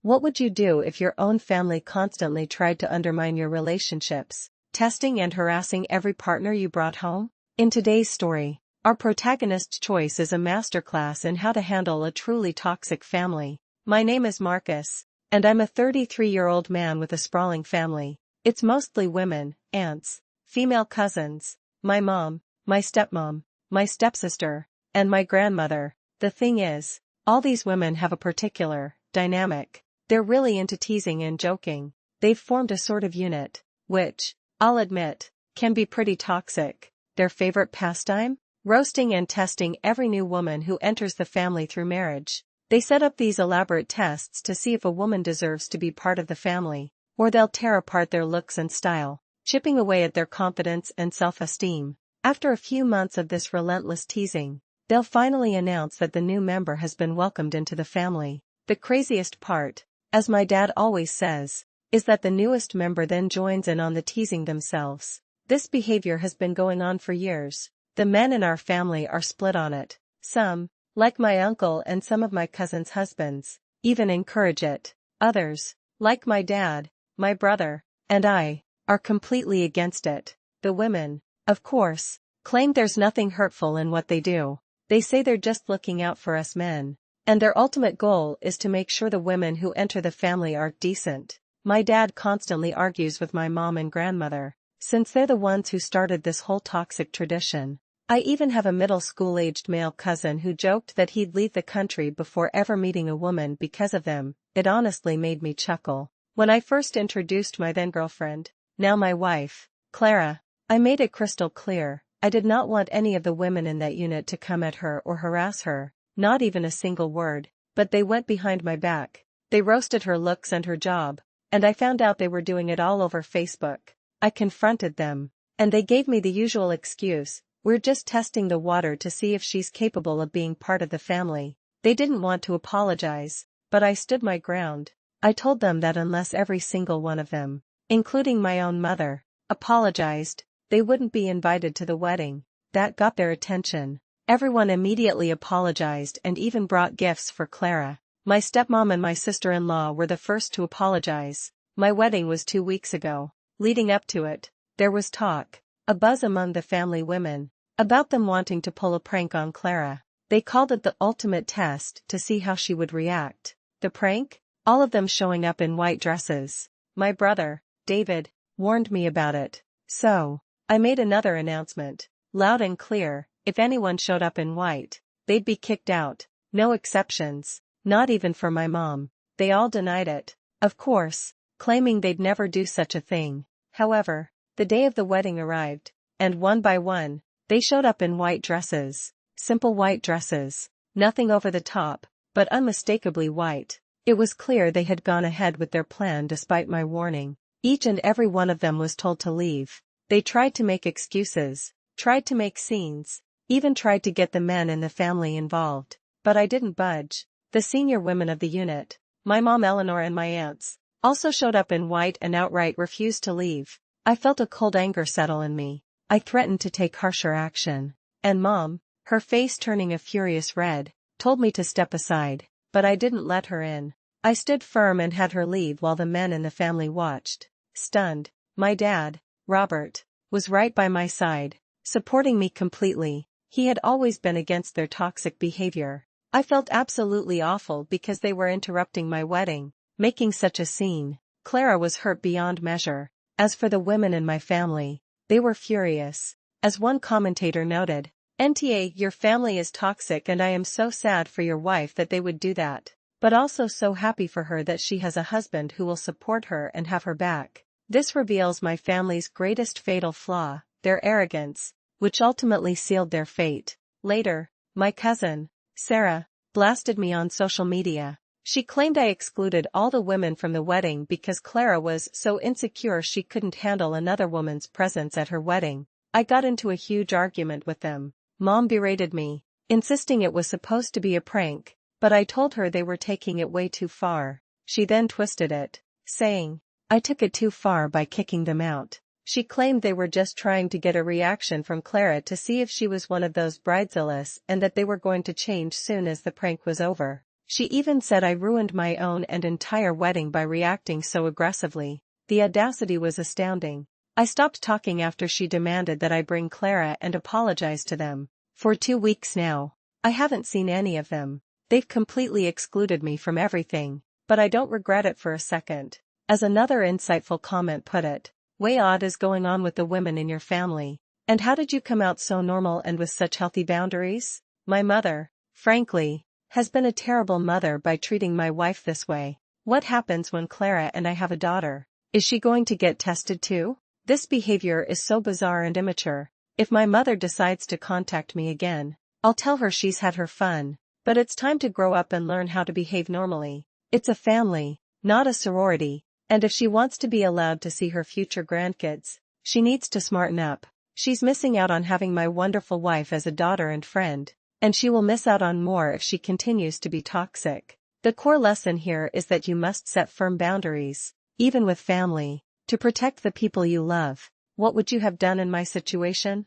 What would you do if your own family constantly tried to undermine your relationships, testing and harassing every partner you brought home? In today's story, our protagonist's choice is a masterclass in how to handle a truly toxic family. My name is Marcus, and I'm a 33-year-old man with a sprawling family. It's mostly women, aunts, female cousins, my mom, my stepmom, my stepsister, and my grandmother. The thing is, all these women have a particular dynamic. They're really into teasing and joking. They've formed a sort of unit, which, I'll admit, can be pretty toxic. Their favorite pastime? Roasting and testing every new woman who enters the family through marriage. They set up these elaborate tests to see if a woman deserves to be part of the family, or they'll tear apart their looks and style, chipping away at their confidence and self-esteem. After a few months of this relentless teasing, they'll finally announce that the new member has been welcomed into the family. The craziest part, as my dad always says, is that the newest member then joins in on the teasing themselves. This behavior has been going on for years. The men in our family are split on it. Some, like my uncle and some of my cousins' husbands, even encourage it. Others, like my dad, my brother, and I, are completely against it. The women, of course, claim there's nothing hurtful in what they do. They say they're just looking out for us men. And their ultimate goal is to make sure the women who enter the family are decent. My dad constantly argues with my mom and grandmother, since they're the ones who started this whole toxic tradition. I even have a middle school-aged male cousin who joked that he'd leave the country before ever meeting a woman because of them. It honestly made me chuckle. When I first introduced my then-girlfriend, now my wife, Clara, I made it crystal clear, I did not want any of the women in that unit to come at her or harass her. Not even a single word, but they went behind my back. They roasted her looks and her job, and I found out they were doing it all over Facebook. I confronted them, and they gave me the usual excuse, we're just testing the water to see if she's capable of being part of the family. They didn't want to apologize, but I stood my ground. I told them that unless every single one of them, including my own mother, apologized, they wouldn't be invited to the wedding. That got their attention. Everyone immediately apologized and even brought gifts for Clara. My stepmom and my sister-in-law were the first to apologize. My wedding was 2 weeks ago. Leading up to it, there was talk, a buzz among the family women, about them wanting to pull a prank on Clara. They called it the ultimate test to see how she would react. The prank? All of them showing up in white dresses. My brother, David, warned me about it. So, I made another announcement, loud and clear. If anyone showed up in white, they'd be kicked out. No exceptions, not even for my mom. They all denied it, of course, claiming they'd never do such a thing. However, the day of the wedding arrived, and one by one, they showed up in white dresses. Simple white dresses, nothing over the top, but unmistakably white. It was clear they had gone ahead with their plan despite my warning. Each and every one of them was told to leave. They tried to make excuses, tried to make scenes, even tried to get the men in the family involved, but I didn't budge. The senior women of the unit, my mom Eleanor and my aunts, also showed up in white and outright refused to leave. I felt a cold anger settle in me. I threatened to take harsher action. And Mom, her face turning a furious red, told me to step aside, but I didn't let her in. I stood firm and had her leave while the men in the family watched. Stunned, my dad, Robert, was right by my side, supporting me completely. He had always been against their toxic behavior. I felt absolutely awful because they were interrupting my wedding, making such a scene. Clara was hurt beyond measure. As for the women in my family, they were furious. As one commentator noted, "NTA, your family is toxic and I am so sad for your wife that they would do that, but also so happy for her that she has a husband who will support her and have her back." This reveals my family's greatest fatal flaw, their arrogance, which ultimately sealed their fate. Later, my cousin, Sarah, blasted me on social media. She claimed I excluded all the women from the wedding because Clara was so insecure she couldn't handle another woman's presence at her wedding. I got into a huge argument with them. Mom berated me, insisting it was supposed to be a prank, but I told her they were taking it way too far. She then twisted it, saying, I took it too far by kicking them out. She claimed they were just trying to get a reaction from Clara to see if she was one of those bridezillas and that they were going to change soon as the prank was over. She even said I ruined my own and entire wedding by reacting so aggressively. The audacity was astounding. I stopped talking after she demanded that I bring Clara and apologize to them. For 2 weeks now, I haven't seen any of them. They've completely excluded me from everything, but I don't regret it for a second. As another insightful comment put it, way odd is going on with the women in your family. And how did you come out so normal and with such healthy boundaries? My mother, frankly, has been a terrible mother by treating my wife this way. What happens when Clara and I have a daughter? Is she going to get tested too? This behavior is so bizarre and immature. If my mother decides to contact me again, I'll tell her she's had her fun, but it's time to grow up and learn how to behave normally. It's a family, not a sorority, and if she wants to be allowed to see her future grandkids, she needs to smarten up. She's missing out on having my wonderful wife as a daughter and friend, and she will miss out on more if she continues to be toxic. The core lesson here is that you must set firm boundaries, even with family, to protect the people you love. What would you have done in my situation?